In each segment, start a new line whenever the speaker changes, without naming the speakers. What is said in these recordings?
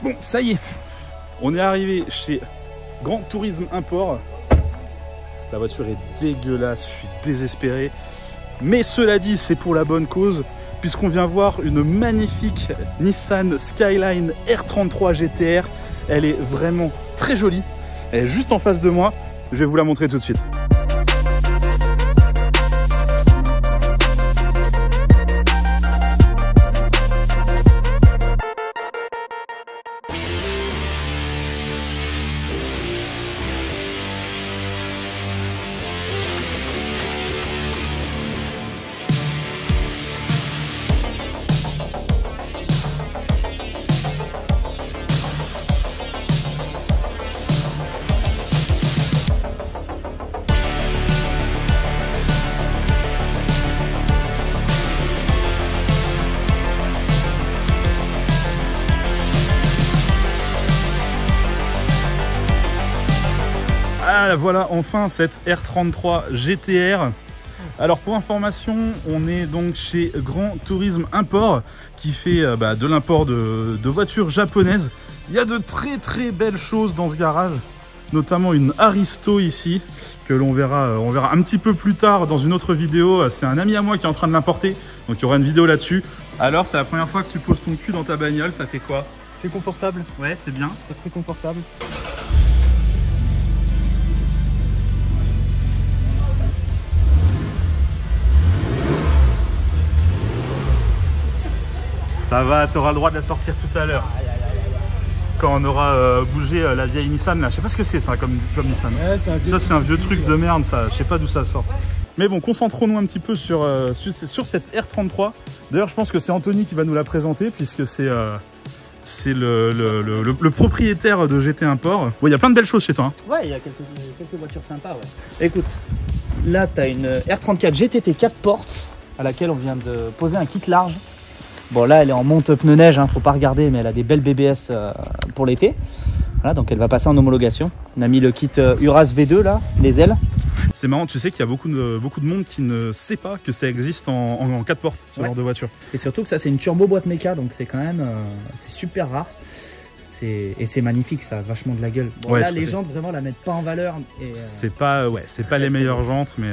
Bon, ça y est, on est arrivé chez Grand Tourisme Import. La voiture est dégueulasse, je suis désespéré. Mais cela dit, c'est pour la bonne cause, puisqu'on vient voir une magnifique Nissan Skyline R33 GTR. Elle est vraiment très jolie. Elle est juste en face de moi. Je vais vous la montrer tout de suite. Ah, voilà enfin cette R33 GTR. Alors pour information, on est donc chez Grand Tourisme Import qui fait de l'import de voitures japonaises. Il y a de très belles choses dans ce garage, notamment une Aristo ici que l'on verra, on verra un petit peu plus tard dans une autre vidéo. C'est un ami à moi qui est en train de l'importer, donc il y aura une vidéo là-dessus. Alors c'est la première fois que tu poses ton cul dans ta bagnole, ça fait quoi?
C'est confortable.
Ouais, c'est bien.
C'est très confortable.
Ça va, tu auras le droit de la sortir tout à l'heure. Quand on aura bougé la vieille Nissan là. Je sais pas ce que c'est ça comme Nissan.
Ouais, ça
c'est un vieux truc de merde ça. Je sais pas d'où ça sort. Mais bon, concentrons-nous un petit peu sur cette R33. D'ailleurs, je pense que c'est Anthony qui va nous la présenter puisque c'est le propriétaire de GT Import. Ouais, il y a plein de belles choses chez toi. Hein.
Ouais, il y a quelques voitures sympas. Ouais. Écoute, là tu as une R34 GTT 4 portes à laquelle on vient de poser un kit large. Bon là elle est en monte pneu neige, hein, faut pas regarder, mais elle a des belles BBS pour l'été. Voilà, donc elle va passer en homologation. On a mis le kit Uras V2 là, les ailes.
C'est marrant, tu sais qu'il y a beaucoup de monde qui ne sait pas que ça existe en 4 portes, ce genre de voiture.
Et surtout que ça c'est une turbo boîte méca, donc c'est quand même c'est super rare. Et c'est magnifique, ça a vachement de la gueule. Bon, ouais, là les jantes vraiment la mettent pas en valeur.
C'est pas les meilleures jantes, mais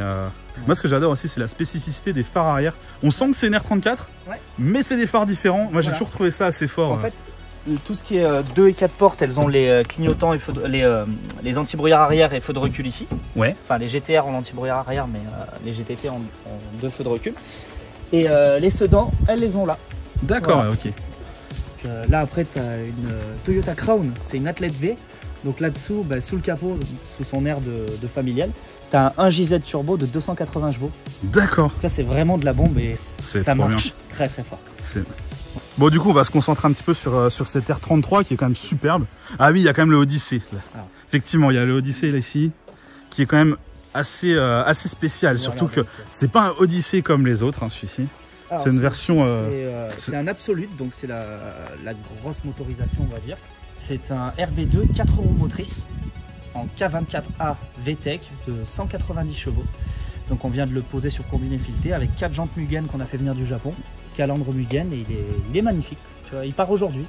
moi ce que j'adore aussi c'est la spécificité des phares arrière. On sent que c'est une R34, mais c'est des phares différents. Moi j'ai toujours trouvé ça assez fort.
En fait, tout ce qui est 2 et 4 portes, elles ont les clignotants et les anti-brouillard arrière et feux de recul ici. Ouais. Enfin les GTR ont l'anti-brouillard arrière, mais les GTT ont 2 feux de recul. Et les sedans, elles les ont là.
D'accord, voilà. Ok.
Là après tu as une Toyota Crown, c'est une Athlète V. Donc là-dessous, sous le capot, sous son air de familial, tu as un JZ turbo de 280 chevaux. D'accord. Ça c'est vraiment de la bombe et ça marche très fort.
Bon du coup on va se concentrer un petit peu sur cette R33 qui est quand même superbe. Ah oui, il y a quand même le Odyssey. Effectivement, il y a le Odyssey là ici qui est quand même assez spécial. Voilà, surtout que c'est pas un Odyssey comme les autres, hein, celui-ci. C'est une version...
c'est un Absolute, donc c'est la grosse motorisation on va dire. C'est un RB2 4 roues motrices en K24A VTEC de 190 chevaux. Donc on vient de le poser sur combiné fileté avec 4 jantes Mugen qu'on a fait venir du Japon. Calandre Mugen et il est magnifique. Tu vois, il part aujourd'hui.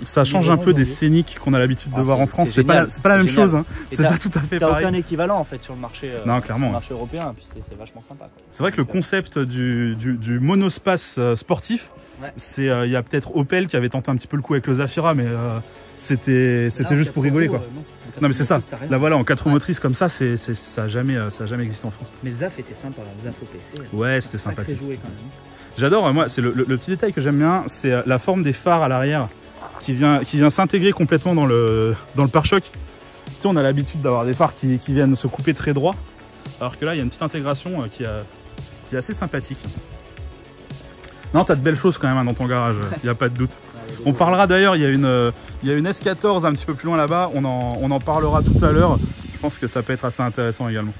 Ça change un peu des Scénic qu'on a l'habitude de voir en France. C'est pas la même chose. Hein. C'est pas tout à fait pareil.
T'as aucun équivalent en fait sur le marché,
clairement,
sur le marché européen. Puis c'est vachement sympa.
C'est vrai que le concept du monospace sportif, il y a peut-être Opel qui avait tenté un petit peu le coup avec le Zafira, mais c'était juste pour rigoler quoi. Non mais c'est ça. Là voilà, en 4 roues motrices comme ça, ça a jamais existé en France.
Mais le Zaf était sympa, le Zaf OPC.
Ouais, c'était sympathique. J'adore, moi, c'est le petit détail que j'aime bien, c'est la forme des phares à l'arrière qui vient s'intégrer complètement dans le pare-choc. Tu sais, on a l'habitude d'avoir des phares qui viennent se couper très droit, alors que là, il y a une petite intégration qui est assez sympathique. Non, t'as de belles choses quand même hein, dans ton garage, il n'y a pas de doute. On parlera d'ailleurs, il y a une S14 un petit peu plus loin là-bas, on en parlera tout à l'heure. Je pense que ça peut être assez intéressant également.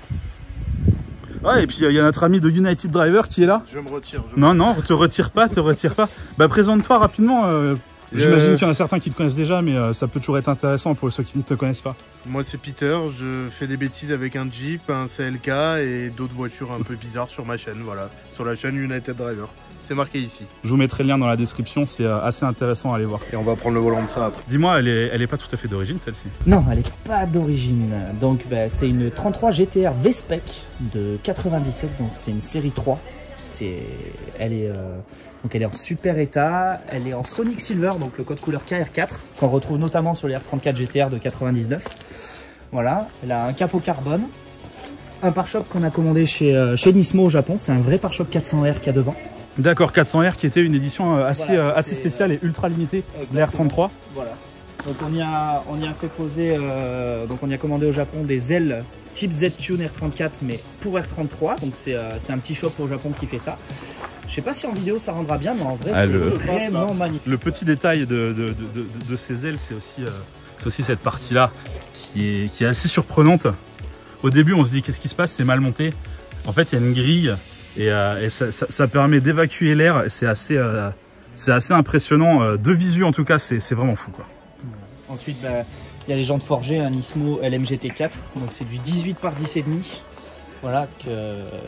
Ouais, et puis il y a notre ami de United Driver qui est là.
Je me retire.
Non, te retire pas. Bah présente-toi rapidement. J'imagine qu'il y en a certains qui te connaissent déjà, mais ça peut toujours être intéressant pour ceux qui ne te connaissent pas.
Moi c'est Peter, je fais des bêtises avec un Jeep, un CLK et d'autres voitures un peu bizarres sur ma chaîne, voilà. Sur la chaîne United Driver. c'est marqué ici.
Je vous mettrai le lien dans la description, c'est assez intéressant à aller voir.
Et on va prendre le volant de ça après.
Dis-moi, elle est pas tout à fait d'origine celle-ci?
Non, elle n'est pas d'origine. Donc c'est une 33 GTR V-Spec de 97, donc c'est une série 3. Elle est en super état, elle est en Sonic Silver, donc le code couleur KR4, qu'on retrouve notamment sur les R34 GTR de 99. Voilà, elle a un capot carbone, un pare-choc qu'on a commandé chez Nismo au Japon, c'est un vrai pare-choc 400R qu'il y a devant.
D'accord, 400R qui était une édition assez,
Voilà,
assez spéciale et ultra limitée de la R33.
Voilà. Donc on y a fait poser, donc on y a commandé au Japon des ailes type Z-Tune R34 mais pour R33, donc c'est un petit shop au Japon qui fait ça. Je sais pas si en vidéo ça rendra bien, mais en vrai c'est vraiment magnifique.
Le petit détail de ces ailes, c'est aussi cette partie-là qui est assez surprenante. Au début on se dit qu'est-ce qui se passe, c'est mal monté. En fait il y a une grille et ça permet d'évacuer l'air, c'est assez impressionnant. De visu en tout cas, c'est vraiment fou quoi.
Ensuite, il y a les jantes forgées, un Nismo LMGT4, donc c'est du 18 par 10,5. Voilà,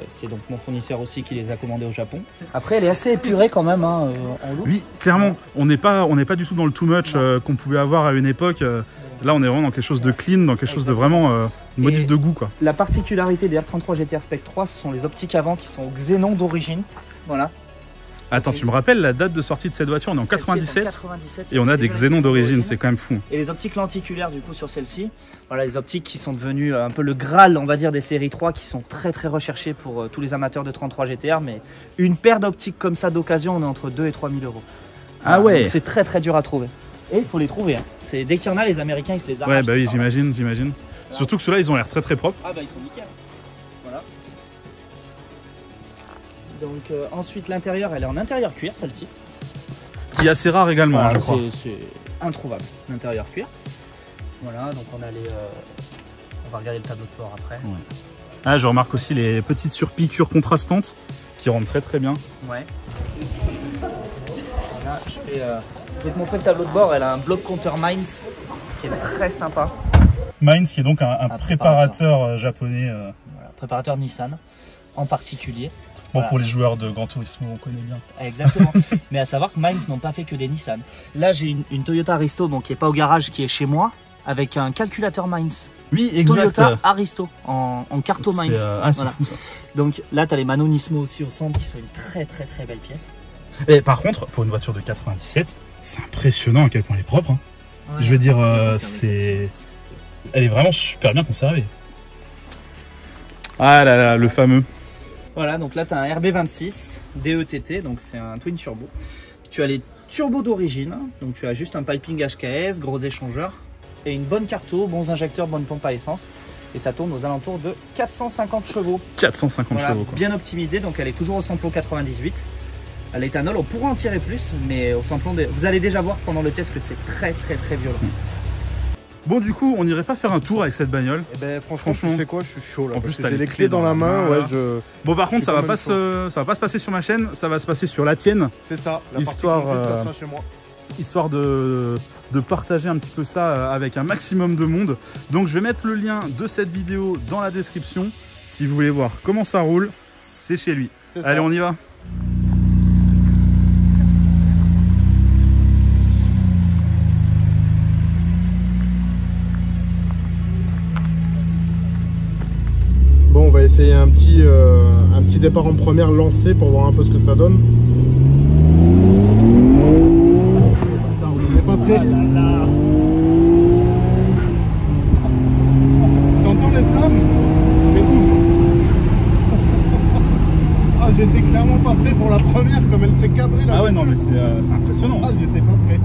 c'est donc mon fournisseur aussi qui les a commandés au Japon. Après, elle est assez épurée quand même en look.
Oui, clairement, on n'est pas du tout dans le too much qu'on pouvait avoir à une époque. Là, on est vraiment dans quelque chose de clean, dans quelque chose de vraiment modif de goût quoi.
La particularité des R33 GTR Spec 3, ce sont les optiques avant qui sont au xénon d'origine. Voilà.
Attends, tu me rappelles la date de sortie de cette voiture? On est en 97 et on a des xénons d'origine, c'est quand même fou.
Et les optiques lenticulaires du coup sur celle-ci, voilà, les optiques qui sont devenues un peu le Graal, on va dire, des séries 3, qui sont très très recherchées pour tous les amateurs de 33 GTR, mais une paire d'optiques comme ça d'occasion, on est entre 2 et 3 000 euros.
Ah ouais.
C'est très très dur à trouver. Et il faut les trouver, hein. Dès qu'il y en a, les Américains ils se les arrachent.
Ouais, bah oui, j'imagine. Surtout que ceux-là, ils ont l'air très très propres.
Ah bah ils sont nickel. Voilà. Donc ensuite l'intérieur, elle est en intérieur cuir celle-ci.
Qui est assez rare également,
Voilà,
je crois.
C'est introuvable, l'intérieur cuir. Voilà, donc on a on va regarder le tableau de bord après.
Ouais. Ah, je remarque aussi les petites surpiqûres contrastantes qui rendent très très bien.
Ouais. Voilà, je vais te montrer le tableau de bord, elle a un bloc compteur Mainz qui est très sympa.
Mainz qui est donc un préparateur japonais.
Voilà, préparateur Nissan en particulier.
Bon,
Voilà.
pour les joueurs de Gran Turismo, on connaît bien.
Exactement. Mais à savoir que Mainz n'ont pas fait que des Nissan. Là, j'ai une Toyota Aristo, donc qui n'est pas au garage, qui est chez moi, avec un calculateur Mainz.
Oui, exact.
Toyota Aristo en carto Mainz.
C'est
Voilà.
fou ça.
Donc là, tu as les Mano Nismo aussi au centre, qui sont une très très très belle pièce.
Et par contre, pour une voiture de 97, c'est impressionnant à quel point elle est propre. Hein.
Ouais,
Je veux dire,
c'est...
elle est vraiment super bien conservée. Ah là là, le fameux.
Voilà, donc là tu as un RB26 DETT, donc c'est un twin turbo. Tu as les turbos d'origine, donc tu as juste un piping HKS, gros échangeur et une bonne carto, bons injecteurs, bonne pompe à essence. Et ça tourne aux alentours de 450 chevaux.
450
voilà,
chevaux quoi.
Bien optimisé, donc elle est toujours au samplon 98. À l'éthanol, on pourra en tirer plus, mais au samplon, vous allez déjà voir pendant le test que c'est très très très violent.
Bon, du coup, on n'irait pas faire un tour avec cette bagnole?
Eh ben franchement, tu sais quoi, je suis chaud là.
En plus,
t'as les clés dans la main, ouais.
Bon, par contre, ça va
pas
pas se passer sur ma chaîne, ça va se passer sur la tienne.
C'est ça. La
Histoire,
partie conduite, ça sera chez moi.
Histoire de partager un petit peu ça avec un maximum de monde. Donc, je vais mettre le lien de cette vidéo dans la description. Si vous voulez voir comment ça roule, c'est chez lui. Allez, on y va.
Bon, on va essayer un petit départ en première lancé pour voir un peu ce que ça donne. On n'est pas prêt. T'entends les flammes? C'est ouf. Ah, j'étais clairement pas prêt pour la première, comme elle s'est cadrée là.
Ah ouais, non, mais c'est impressionnant.
Ah, j'étais pas prêt.